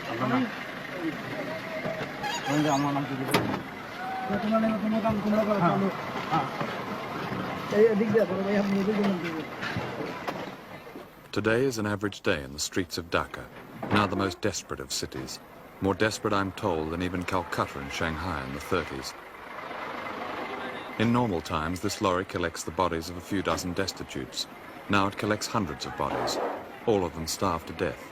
Today is an average day in the streets of Dhaka, now the most desperate of cities. More desperate, I'm told, than even Calcutta and Shanghai in the 30s. In normal times, this lorry collects the bodies of a few dozen destitutes. Now it collects hundreds of bodies, all of them starved to death,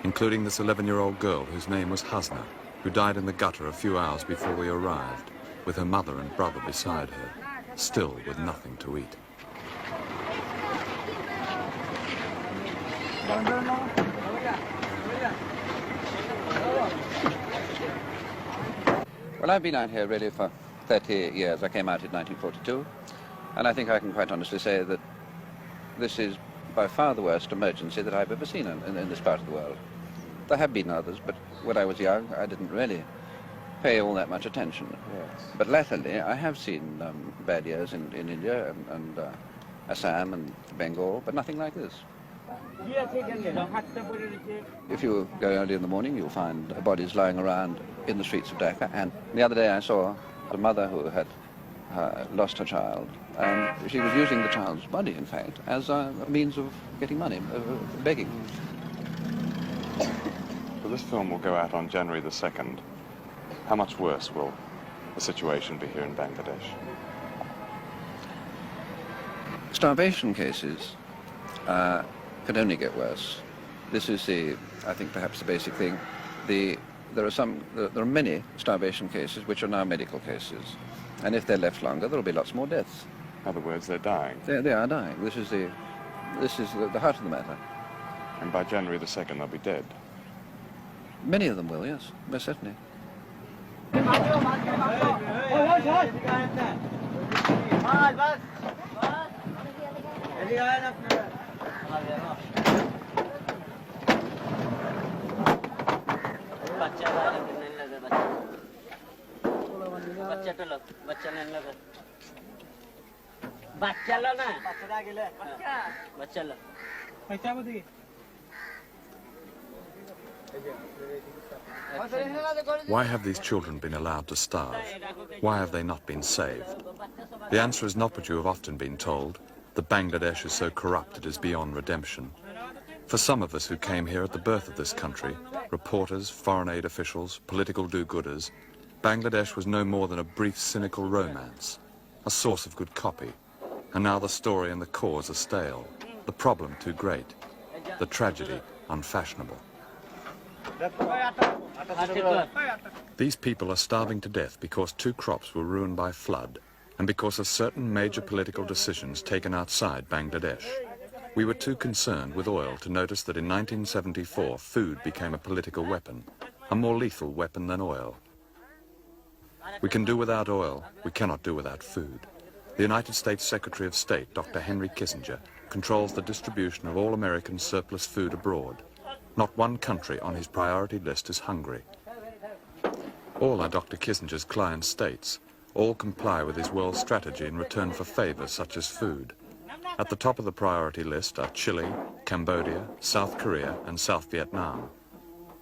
including this 11-year-old girl whose name was Hasna, who died in the gutter a few hours before we arrived, with her mother and brother beside her, still with nothing to eat. Well, I've been out here really for 30 years. I came out in 1942, and I think I can quite honestly say that this is by far the worst emergency that I've ever seen in this part of the world. There have been others, but when I was young, I didn't really pay all that much attention. Yes. But latterly, I have seen bad years in India and Assam and Bengal, but nothing like this. If you go early in the morning, you'll find bodies lying around in the streets of Dhaka. And the other day I saw a mother who had lost her child, and she was using the child's body, in fact, as a means of getting money, begging. So this film will go out on January the 2nd. How much worse will the situation be here in Bangladesh? Starvation cases could only get worse. This is I think perhaps the basic thing. There are many starvation cases which are now medical cases, and if they're left longer, there will be lots more deaths. In other words, they're dying. They are dying. This is the heart of the matter. And by January the 2nd, they'll be dead. Many of them will, yes, most certainly. Why have these children been allowed to starve? Why have they not been saved? The answer is not what you have often been told, that Bangladesh is so corrupt it is beyond redemption. For some of us who came here at the birth of this country, reporters, foreign aid officials, political do-gooders, Bangladesh was no more than a brief cynical romance, a source of good copy. And now the story and the cause are stale, the problem too great, the tragedy unfashionable. These people are starving to death because 2 crops were ruined by flood and because of certain major political decisions taken outside Bangladesh. We were too concerned with oil to notice that in 1974 food became a political weapon, a more lethal weapon than oil. We can do without oil, we cannot do without food. The United States Secretary of State, Dr. Henry Kissinger, controls the distribution of all American surplus food abroad. Not one country on his priority list is hungry. All are Dr. Kissinger's client states. All comply with his world strategy in return for favors such as food. At the top of the priority list are Chile, Cambodia, South Korea, and South Vietnam.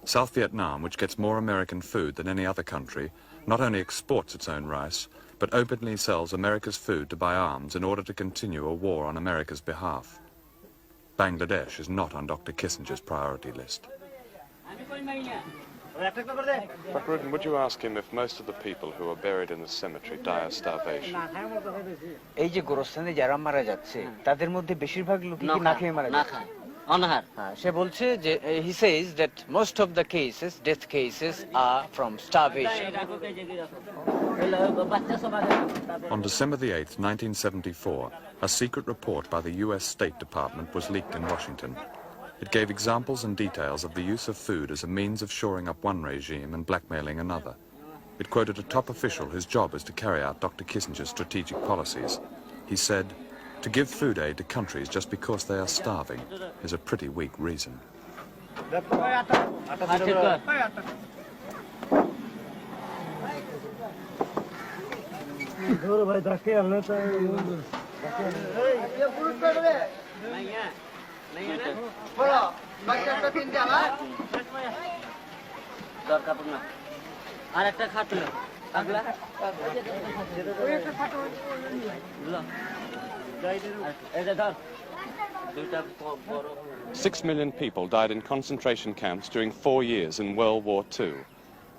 South Vietnam, which gets more American food than any other country, not only exports its own rice, but openly sells America's food to buy arms in order to continue a war on America's behalf. Bangladesh is not on Dr. Kissinger's priority list. Dr. Rudin, would you ask him if most of the people who are buried in the cemetery die of starvation? এই যে গোরস্থানে যারা মারা যাচ্ছে তাদের মধ্যে বেশিরভাগ লোকই কি না খেয়ে মারা যাচ্ছে অনাহার সে বলছে যে he says that most of the cases death cases are from starvation. On December the 8th, 1974, a secret report by the US State Department was leaked in Washington. It gave examples and details of the use of food as a means of shoring up one regime and blackmailing another. It quoted a top official whose job is to carry out Dr. Kissinger's strategic policies. He said, "To give food aid to countries just because they are starving is a pretty weak reason." नहीं है बड़ा बच्चा तो 3 जाला আর একটা খাটলো আগলা এটা ধর দুইটা বড় 6 million people died in concentration camps during 4 years in World War II.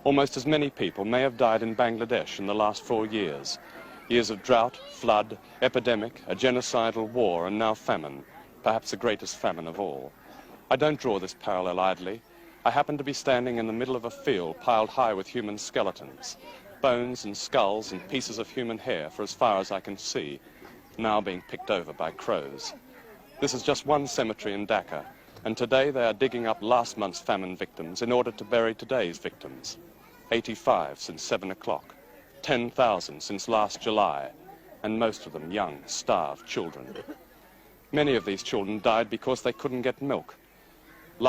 Almost as many people may have died in Bangladesh in the last 4 years. Years of drought, flood, epidemic, a genocidal war, and now famine, perhaps the greatest famine of all. I don't draw this parallel idly. I happen to be standing in the middle of a field piled high with human skeletons, bones and skulls and pieces of human hair for as far as I can see, now being picked over by crows. This is just one cemetery in Dhaka, and today they are digging up last month's famine victims in order to bury today's victims. 85 since 7 o'clock, 10,000 since last July, and most of them young, starved children. Many of these children died because they couldn't get milk.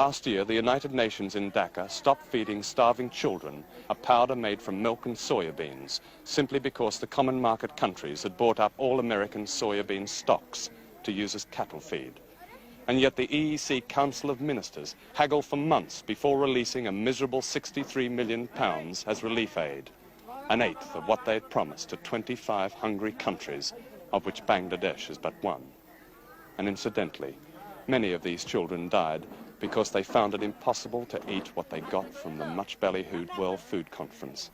Last year, the United Nations in Dhaka stopped feeding starving children a powder made from milk and soya beans, simply because the common market countries had bought up all American soya bean stocks to use as cattle feed. And yet the EEC Council of Ministers haggled for months before releasing a miserable £63 million as relief aid, an eighth of what they had promised to 25 hungry countries, of which Bangladesh is but one. And incidentally, many of these children died because they found it impossible to eat what they got from the much-ballyhooed World Food Conference.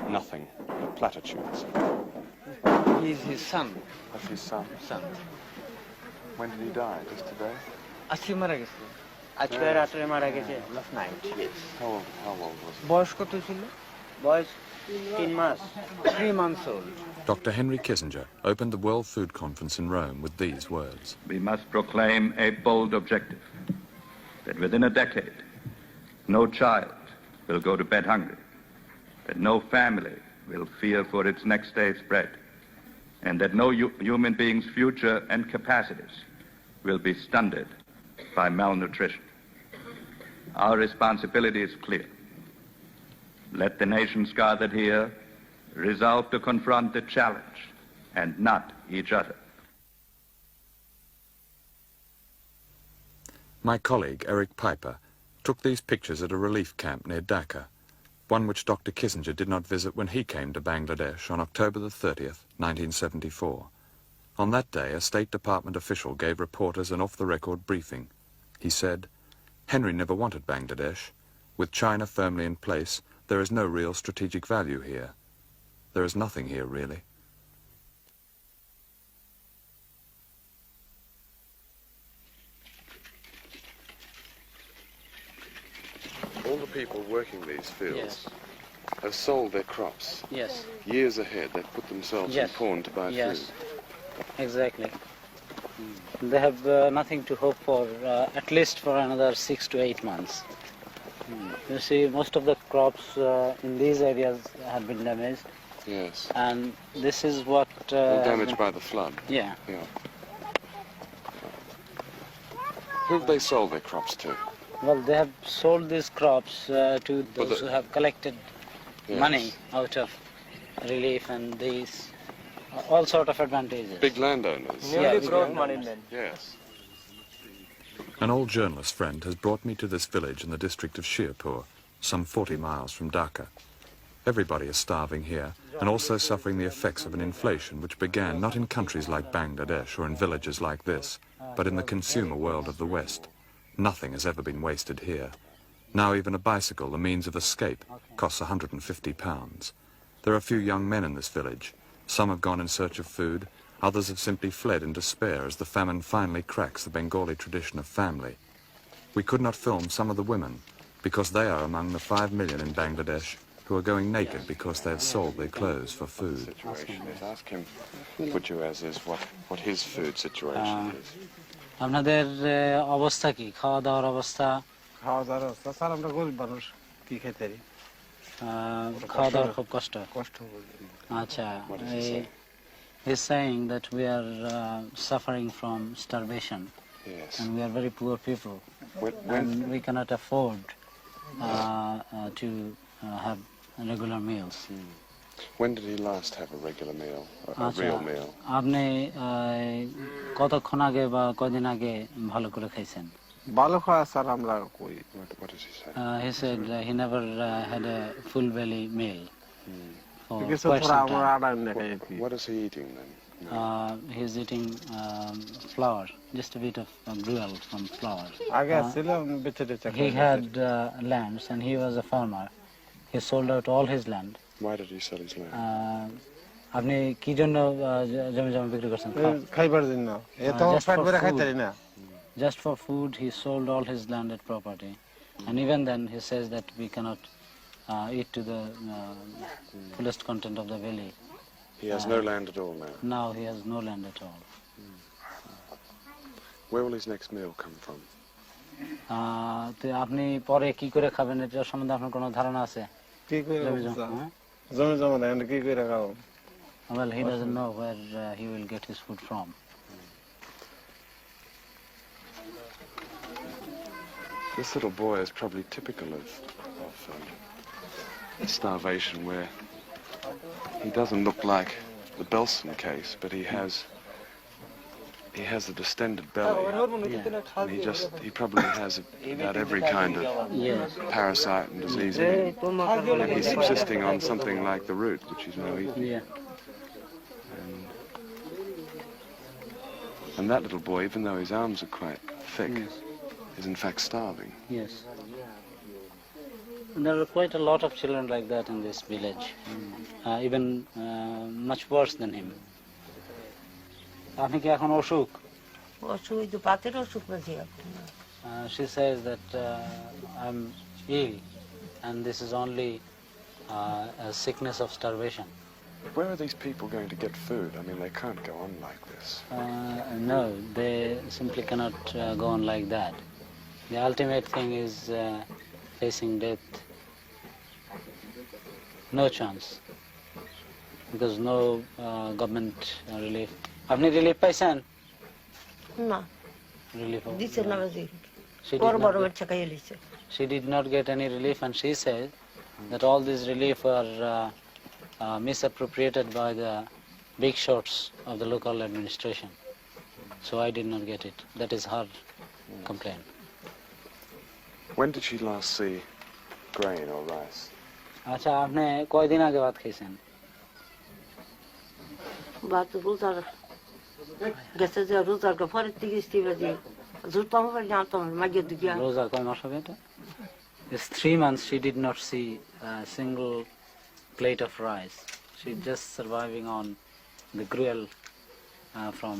Nothing but platitudes. He is his son. That's his son. When did he die? Just today? আজকে মারা গেছে আজকে রাতে মারা গেছে last night, yes. How old was he? বয়স কত ছিল? বয়স 3 মাস 3 months old. Dr. Henry Kissinger opened the World Food Conference in Rome with these words. We must proclaim a bold objective that within a decade, no child will go to bed hungry, that no family will fear for its next day's bread, and that no human being's future and capacities will be stunted by malnutrition. Our responsibility is clear. Let the nations gathered here resolve to confront the challenge and not each other. My colleague, Eric Piper, took these pictures at a relief camp near Dhaka, one which Dr. Kissinger did not visit when he came to Bangladesh on October the 30th, 1974. On that day, a State Department official gave reporters an off-the-record briefing. He said, "Henry never wanted Bangladesh. With China firmly in place, there is no real strategic value here. There is nothing here, really." All the people working these fields Yes. have sold their crops. Yes. Years ahead, they've put themselves in Yes. pawn to buy Yes. food. Exactly. They have nothing to hope for, at least for another 6 to 8 months. You see, most of the crops in these areas have been damaged, Yes. and this is what... All damaged by the flood. Yeah. Yeah. Who have they sold their crops to? Well, they have sold these crops to those the- who have collected Yes. money out of relief and these, all sort of advantages. Big landowners. Yeah, growth money then. Yes. An old journalist friend has brought me to this village in the district of Shirpur, some 40 miles from Dhaka. Everybody is starving here and also suffering the effects of an inflation which began not in countries like Bangladesh or in villages like this, but in the consumer world of the West. Nothing has ever been wasted here. Now even a bicycle, the means of escape, costs £150. There are a few young men in this village. Some have gone in search of food, others have simply fled in despair as the famine finally cracks the Bengali tradition of family. We could not film some of the women because they are among the 5 million in Bangladesh who are going naked because they have sold their clothes for food. Situation is. Ask him, Fujuaz, is what his food situation is. আপনাদের অবস্থা কি, খাওয়া দাওয়ার অবস্থা? খাওয়া দাওয়ার অবস্থা sir, আমরা গরিব মানুষ, কি খেতে পারি, খাওয়া দাওয়ার খুব কষ্ট। কষ্ট আচ্ছা, he's saying that we are suffering from starvation. Yes. And we are very poor people, When, and we cannot afford to have regular meals. when did he last have a regular meal, a আচ্ছা, real meal? আপনি কতক্ষণ আগে বা কদিন আগে ভালো করে খাইছেন? ভালো খাওয়া স্যার আমরা কই What does he say? He said he never had a full belly meal for কিছু quite থোড়া some আমরা time. আড়াই না খাই কি What is he eating then? He's eating flour, just a bit of gruel from flour. আগে ছিল বেঁচে টেচে He had lands and he was a farmer. He sold out all his land. Why did he sell his land? আপনি কি জন্য জমি জমা বিক্রি করছেন? খাইবার জন্য এ তো Just পেট for ভরে food. খাইতে না Just for food, he sold all his landed property. And even then, he says that we cannot eat to the fullest content of the belly. He has no land at all now. Now he has no land at all. Where will his next meal come from? তো আপনি পরে কি করে খাবেন এটার সম্বন্ধে আপনার কোনো ধারণা আছে? কি করে জমি জমা, হ্যাঁ? জমি জমা দেয় কি করে খাও Well, he doesn't know where he will get his food from. This little boy is probably typical of starvation, where he doesn't look like the Belson case, but he has a distended belly. And he probably has about every kind of Yes. parasite and disease in him. And he's subsisting on something like the root, which he's now eating. Yeah. And that little boy, even though his arms are quite thick, Yes. is in fact starving. Yes. And there are quite a lot of children like that in this village, even much worse than him. আপনি কি এখন অসুখ? অসুখ তো পাতের অসুখ বেশি She says that I'm ill and this is only a sickness of starvation. Where are these people going to get food? I mean, they can't go on like this. No, they simply cannot go on like that. The ultimate thing is facing death. No chance. Because no government relief. আপনি relief পাইছেন? না Relief. দিছে না বেশি She did বড় not বড় get- বাচ্চা খাইয়ে লিছে She did not get any relief, and she said that all these relief are misappropriated by the big shots of the local administration. So I did not get it. That is her complaint. When did she last see grain or rice? আচ্ছা, আপনি কয়দিন আগে ভাত খাইছেন? বাত রোজার গেছে যে রোজার পরের থেকে স্টিভে যে জুতাম পরে জানতাম মাঝে দিকে রোজা কয় মাস হবে এটা? It's 3 months she did not see a single plate of rice. She's just surviving on the gruel from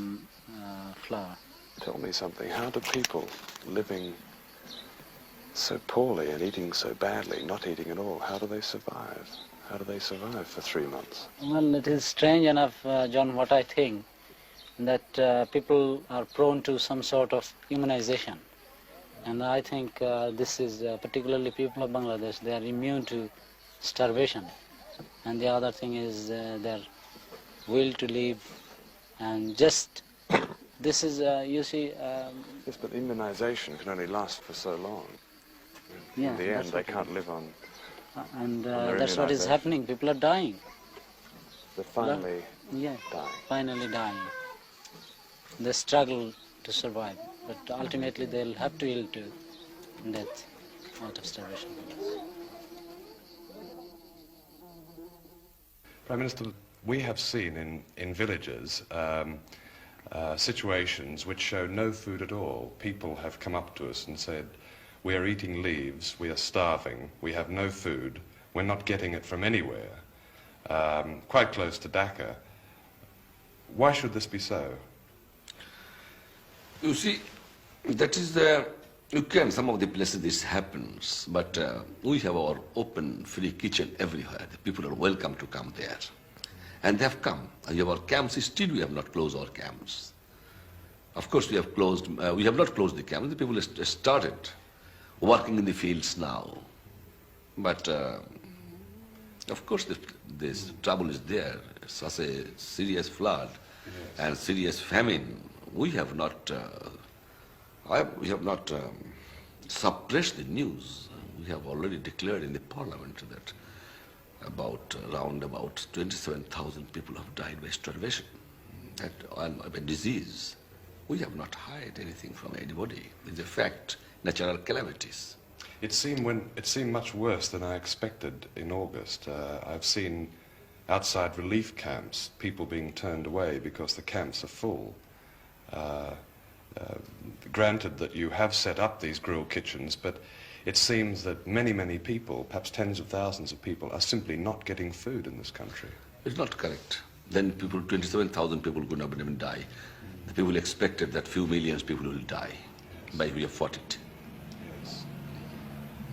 flour. Tell me something. How do people living so poorly and eating so badly, not eating at all, how do they survive? How do they survive for 3 months? Well, it is strange enough, John, what I think, that people are prone to some sort of immunization. And I think this is particularly people of Bangladesh, they are immune to starvation. And the other thing is their will to live. And just, this is, you see... Yes, but immunization can only last for so long. yeah, In the end, that's they what- can't live on. And their that's what is immunization. happening. People are dying. They're finally Yeah, dying. finally dying. They struggle to survive, but ultimately they'll have to yield to death out of starvation. Prime Minister, we have seen in villages situations which show no food at all. People have come up to us and said, we are eating leaves, we are starving, we have no food, we're not getting it from anywhere, quite close to Dhaka. Why should this be so? You see, that is the, you can, some of the places this happens, but we have our open, free kitchen everywhere. The people are welcome to come there. And they have come. We have our camps, still we have not closed our camps. Of course we have closed, we have not closed the camps. The people have started working in the fields now. But of course this trouble is there. Such a serious flood and serious famine. We have not suppressed the news. We have already declared in the parliament that around about 27,000 people have died by starvation and by disease. We have not hid anything from anybody. It's a fact, natural calamities. It seemed much worse than I expected in August. I've seen outside relief camps, people being turned away because the camps are full. Granted that you have set up these grill kitchens, but it seems that many, many people, perhaps tens of thousands of people, are simply not getting food in this country. It's not correct. Then people, 27,000 people could not even die. The people expected that few millions people will die, but we have fought it.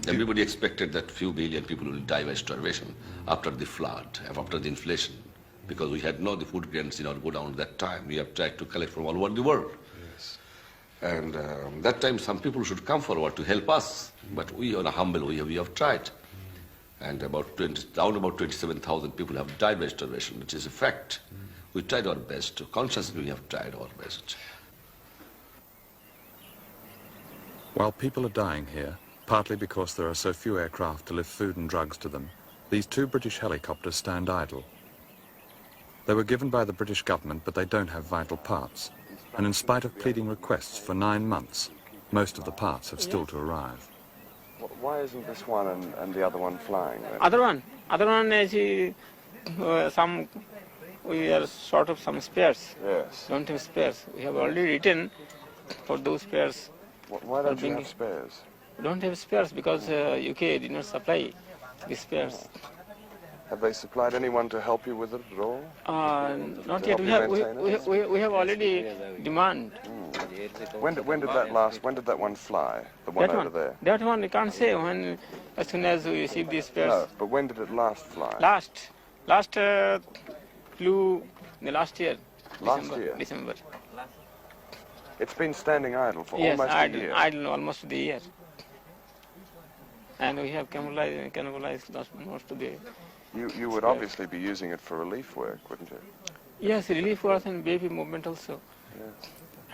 Everybody expected that few billion people will die by starvation after the flood, after the inflation, because we had no the food grains in our godown at that time. We have tried to collect from all over the world. Yes. And that time some people should come forward to help us, but we on a humble way, we have tried. And around about 27,000 people have died by starvation, which is a fact. We tried our best. Consciously we have tried our best. While people are dying here, partly because there are so few aircraft to lift food and drugs to them, these 2 British helicopters stand idle. They were given by the British government, but they don't have vital parts. And in spite of pleading requests for 9 months, most of the parts have still to arrive. Why isn't this one and the other one flying then? Other one is we are short of some spares. Yes. Don't have spares. We have already written for those spares. Why don't you have spares? We don't have spares because UK did not supply the spares. Have they supplied anyone to help you with it at all? Not yet. We have already demand. When did that one fly? The one over there? That one we can't say when, as soon as we receive these spares. No, but when did it last fly? Last flew in the last year. December. It's been standing idle for almost a year. Yes, idle almost the year. And we have cannibalized most of the... You would obviously be using it for relief work, wouldn't you? Yes, relief work and baby movement also. Yes.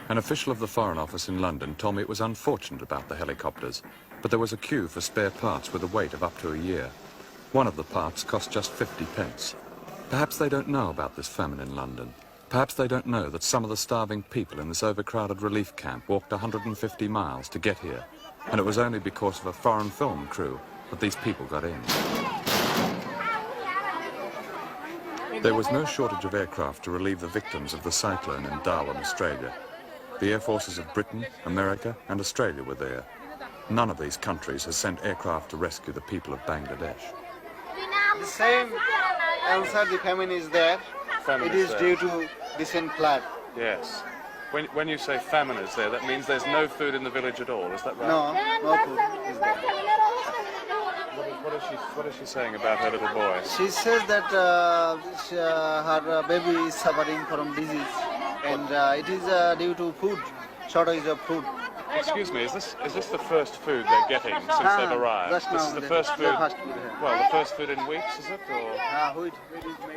An official of the Foreign Office in London told me it was unfortunate about the helicopters, but there was a queue for spare parts with a wait of up to a year. One of the parts cost just 50 pence. Perhaps they don't know about this famine in London. Perhaps they don't know that some of the starving people in this overcrowded relief camp walked 150 miles to get here, and it was only because of a foreign film crew that these people got in. There was no shortage of aircraft to relieve the victims of the cyclone in Darwin, Australia. The air forces of Britain, America and Australia were there. None of these countries has sent aircraft to rescue the people of Bangladesh. The same answer, the famine is there. It is due to recent flood. Yes. When you say famine is there, that means there's no food in the village at all, is that right? No food is there. What is she saying about her little boy? She says that her baby is suffering from disease, and it is due to food, shortage of food. Excuse me, is this the first food they're getting since they've arrived? This is the first food. Well, the first food in weeks, is it? Or?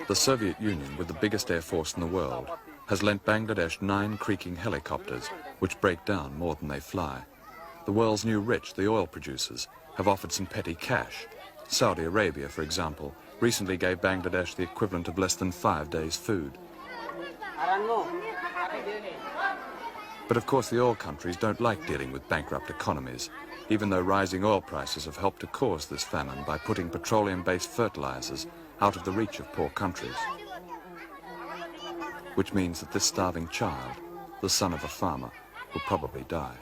The Soviet Union, with the biggest air force in the world, has lent Bangladesh 9 creaking helicopters, which break down more than they fly. The world's new rich, the oil producers, have offered some petty cash. Saudi Arabia, for example, recently gave Bangladesh the equivalent of less than 5 days' food. But of course the oil countries don't like dealing with bankrupt economies, even though rising oil prices have helped to cause this famine by putting petroleum-based fertilizers out of the reach of poor countries. Which means that this starving child, the son of a farmer, will probably die.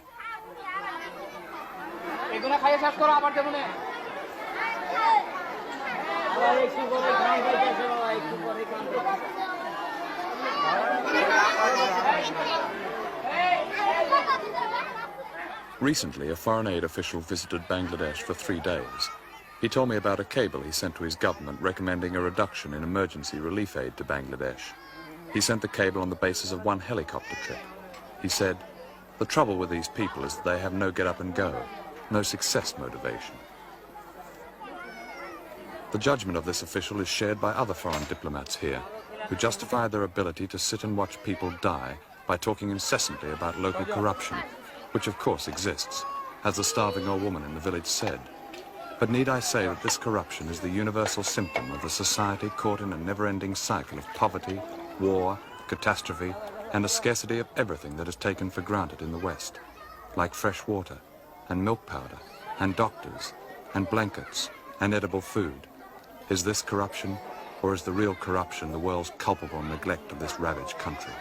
Recently, a foreign aid official visited Bangladesh for 3 days. He told me about a cable he sent to his government recommending a reduction in emergency relief aid to Bangladesh. He sent the cable on the basis of 1 helicopter trip. He said, "The trouble with these people is that they have no get up and go, no success motivation." The judgment of this official is shared by other foreign diplomats here, who justify their ability to sit and watch people die by talking incessantly about local corruption, which of course exists, as the starving old woman in the village said. But need I say that this corruption is the universal symptom of a society caught in a never-ending cycle of poverty, war, catastrophe, and a scarcity of everything that is taken for granted in the West, like fresh water, and milk powder, and doctors, and blankets, and edible food. Is this corruption, or is the real corruption the world's culpable neglect of this ravaged country?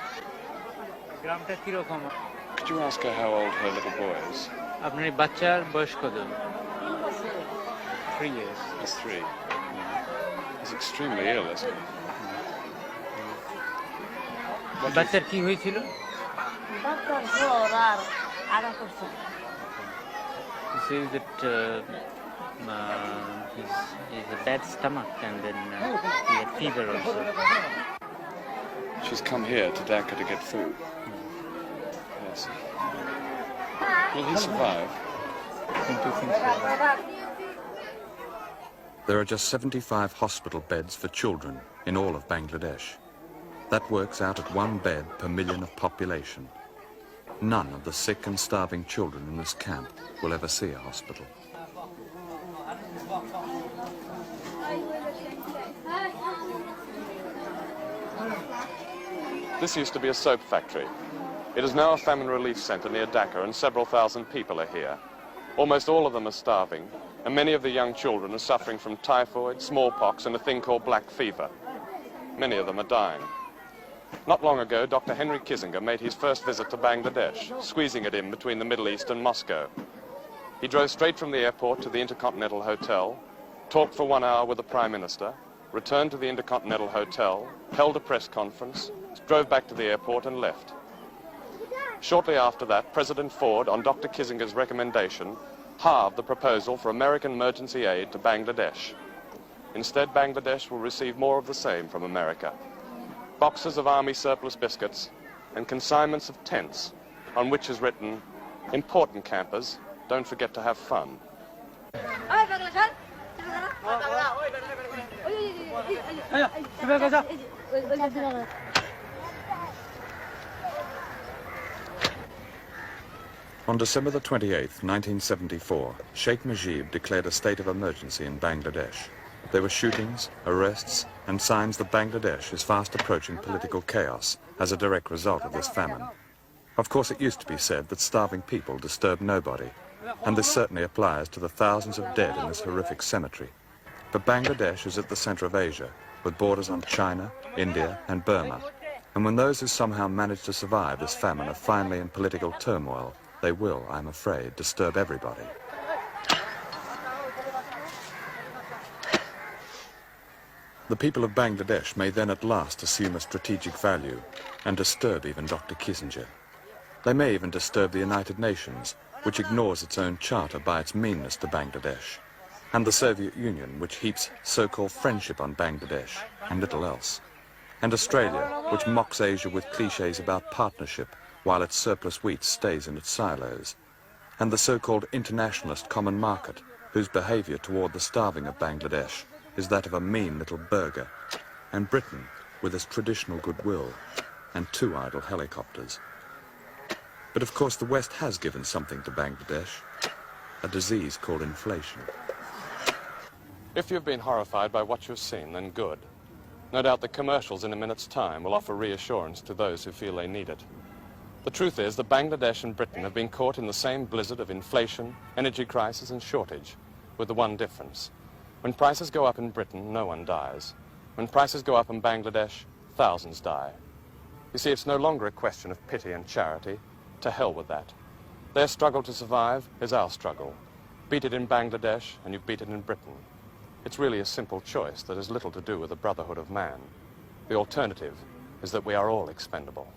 Could you ask her how old her little boy is? আপনার এই বাচ্চার বয়স কত? 3 years. He's 3. He's extremely ill, isn't he? বাচ্চার কি হয়েছিল? Doctor জ্বর আর আড়া করছে। He says that he's a bad stomach and then he had fever also. She's come here to Dhaka to get food. Yes. Will he survive? There are just 75 hospital beds for children in all of Bangladesh. That works out at 1 bed per million of population. None of the sick and starving children in this camp will ever see a hospital. This used to be a soap factory. It is now a famine relief centre near Dhaka, and several thousand people are here. Almost all of them are starving, and many of the young children are suffering from typhoid, smallpox, and a thing called black fever. Many of them are dying. Not long ago, Dr. Henry Kissinger made his first visit to Bangladesh, squeezing it in between the Middle East and Moscow. He drove straight from the airport to the Intercontinental Hotel, talked for 1 hour with the Prime Minister, returned to the Intercontinental Hotel, held a press conference, drove back to the airport and left. Shortly after that, President Ford, on Dr. Kissinger's recommendation, halved the proposal for American emergency aid to Bangladesh. Instead, Bangladesh will receive more of the same from America. Boxes of army surplus biscuits and consignments of tents on which is written, "Important campers, don't forget to have fun." On December the 28th, 1974, Sheikh Mujib declared a state of emergency in Bangladesh. There were shootings, arrests, and signs that Bangladesh is fast approaching political chaos as a direct result of this famine. Of course, it used to be said that starving people disturb nobody, and this certainly applies to the thousands of dead in this horrific cemetery. But Bangladesh is at the center of Asia, with borders on China, India, and Burma. And when those who somehow manage to survive this famine are finally in political turmoil, they will, I'm afraid, disturb everybody. The people of Bangladesh may then at last assume a strategic value and disturb even Dr. Kissinger. They may even disturb the United Nations, which ignores its own charter by its meanness to Bangladesh, and the Soviet Union, which heaps so-called friendship on Bangladesh and little else, and Australia, which mocks Asia with cliches about partnership while its surplus wheat stays in its silos, and the so-called internationalist common market, whose behaviour toward the starving of Bangladesh is that of a mean little burger, and Britain with its traditional goodwill and 2 idle helicopters. But of course the West has given something to Bangladesh, a disease called inflation. If you've been horrified by what you've seen, then good. No doubt the commercials in a minute's time will offer reassurance to those who feel they need it. The truth is that Bangladesh and Britain have been caught in the same blizzard of inflation, energy crisis and shortage, with the one difference. When prices go up in Britain, no one dies. When prices go up in Bangladesh, thousands die. You see, it's no longer a question of pity and charity. To hell with that. Their struggle to survive is our struggle. Beat it in Bangladesh and you beat it in Britain. It's really a simple choice that has little to do with the brotherhood of man. The alternative is that we are all expendable.